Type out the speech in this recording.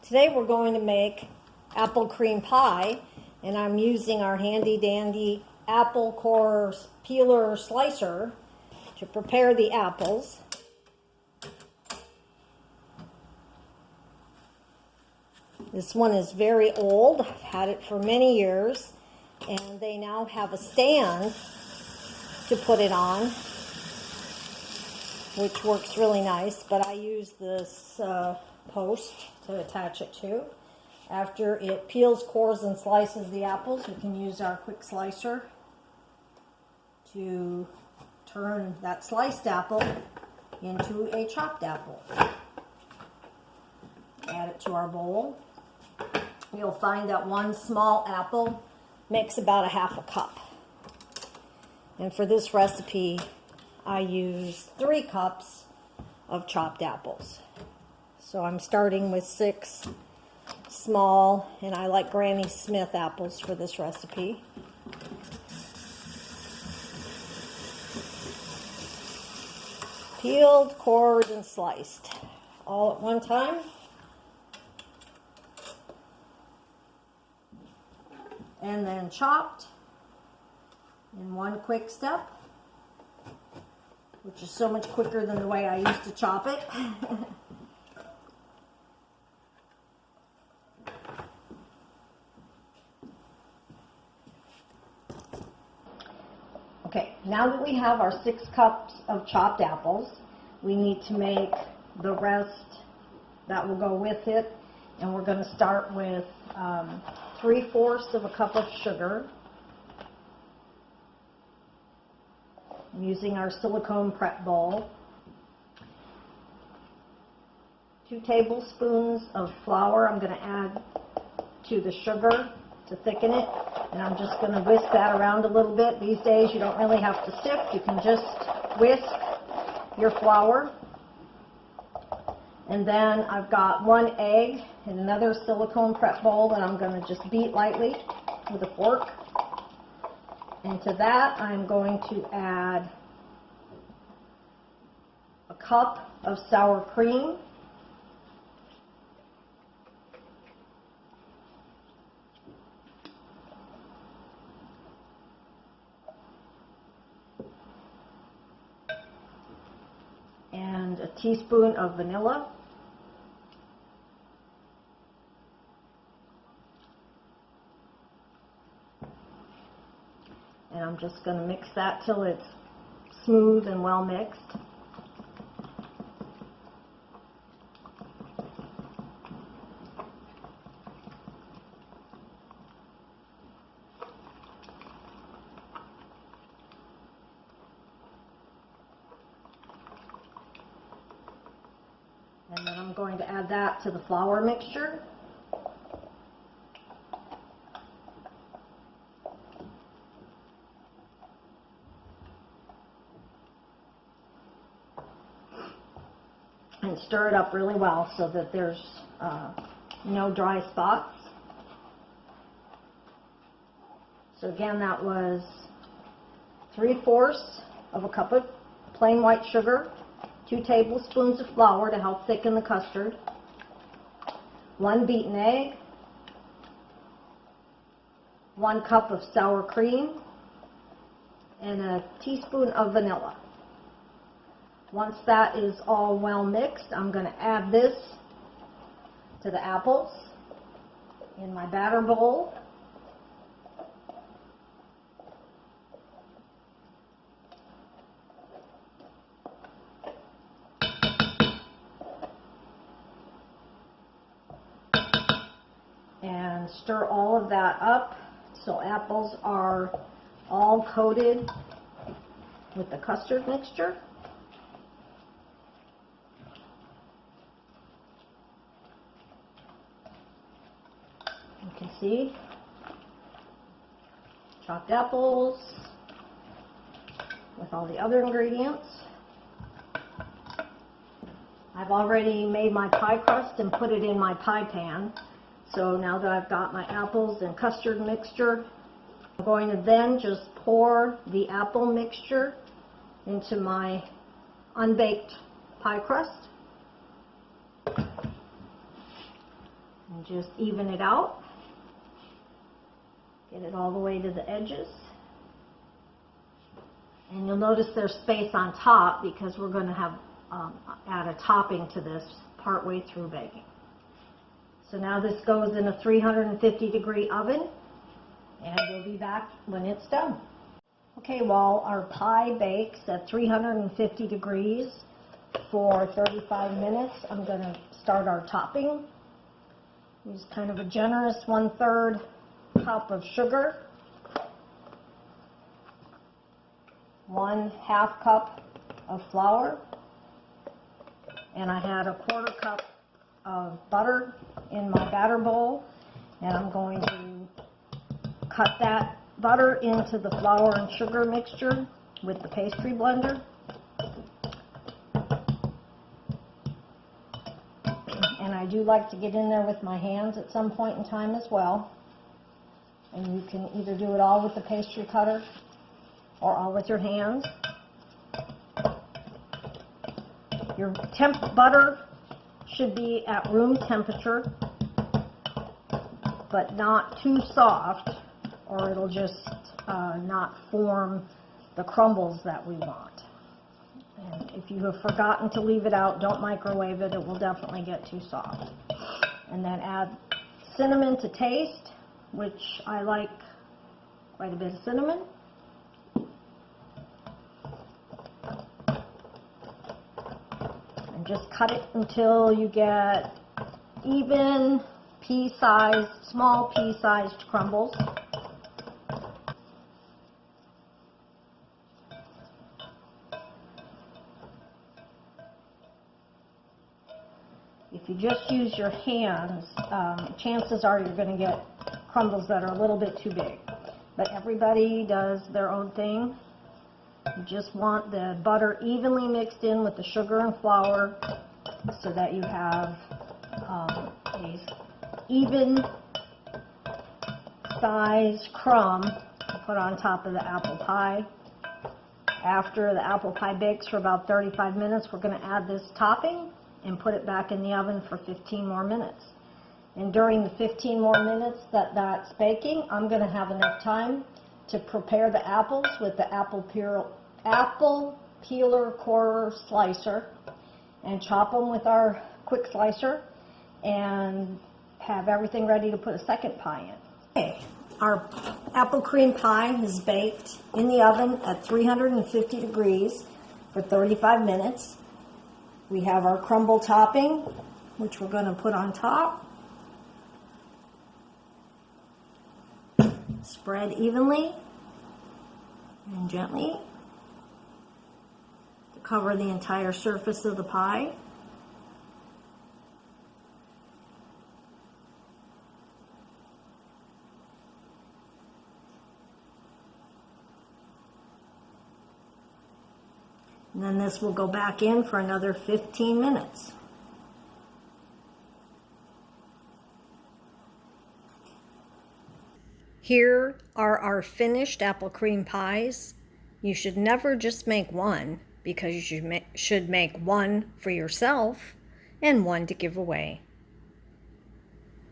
Today we're going to make apple cream pie, and I'm using our handy dandy apple core peeler slicer to prepare the apples. This one is very old. I've had it for many years, and they now have a stand to put it on, which works really nice, but I use this post to attach it to. After it peels, cores, and slices the apples, we can use our quick slicer to turn that sliced apple into a chopped apple. Add it to our bowl. You'll find that one small apple makes about a half a cup. And for this recipe, I use 3 cups of chopped apples. So I'm starting with 6 small, and I like Granny Smith apples for this recipe. Peeled, cored, and sliced all at one time. And then chopped in one quick step, which is so much quicker than the way I used to chop it. Okay, now that we have our 6 cups of chopped apples, we need to make the rest that will go with it. And we're going to start with 3/4 of a cup of sugar. I'm using our silicone prep bowl. 2 tablespoons of flour I'm going to add to the sugar to thicken it. And I'm just going to whisk that around a little bit. These days you don't really have to sift. You can just whisk your flour. And then I've got 1 egg in another silicone prep bowl that I'm going to just beat lightly with a fork. And to that I'm going to add a cup of sour cream. And a teaspoon of vanilla. And I'm just going to mix that till it's smooth and well mixed. And then I'm going to add that to the flour mixture. And stir it up really well so that there's no dry spots. So again, that was 3/4 of a cup of plain white sugar, 2 tablespoons of flour to help thicken the custard, 1 beaten egg, 1 cup of sour cream, and a teaspoon of vanilla. Once that is all well mixed, I'm going to add this to the apples in my batter bowl. And stir all of that up so apples are all coated with the custard mixture. You can see chopped apples with all the other ingredients. I've already made my pie crust and put it in my pie pan. So now that I've got my apples and custard mixture, I'm going to then just pour the apple mixture into my unbaked pie crust. And just even it out. Get it all the way to the edges. And you'll notice there's space on top because we're going to have add a topping to this partway through baking. So now this goes in a 350-degree oven, and we'll be back when it's done. Okay, while our pie bakes at 350 degrees for 35 minutes, I'm going to start our topping. Use kind of a generous 1/3 cup of sugar, 1/2 cup of flour, and I had a 1/4 cup of butter in my batter bowl, and I'm going to cut that butter into the flour and sugar mixture with the pastry blender. And I do like to get in there with my hands at some point in time as well. And you can either do it all with the pastry cutter or all with your hands. Your butter should be at room temperature, but not too soft, or it'll just not form the crumbles that we want. And if you have forgotten to leave it out, don't microwave it. It will definitely get too soft. And then add cinnamon to taste, which I like quite a bit of cinnamon. And just cut it until you get even pea-sized, small pea-sized crumbles. If you just use your hands, chances are you're going to get crumbles that are a little bit too big. But everybody does their own thing. You just want the butter evenly mixed in with the sugar and flour so that you have a even size crumb to put on top of the apple pie. After the apple pie bakes for about 35 minutes, we're going to add this topping and put it back in the oven for 15 more minutes. And during the 15 more minutes that that's baking, I'm going to have enough time to prepare the apples with the apple peeler corer slicer and chop them with our quick slicer and have everything ready to put a second pie in. Okay, our apple cream pie is baked in the oven at 350 degrees for 35 minutes. We have our crumble topping, which we're going to put on top. Spread evenly and gently to cover the entire surface of the pie. And then this will go back in for another 15 minutes. Here are our finished apple cream pies. You should never just make one, because you should make one for yourself and one to give away.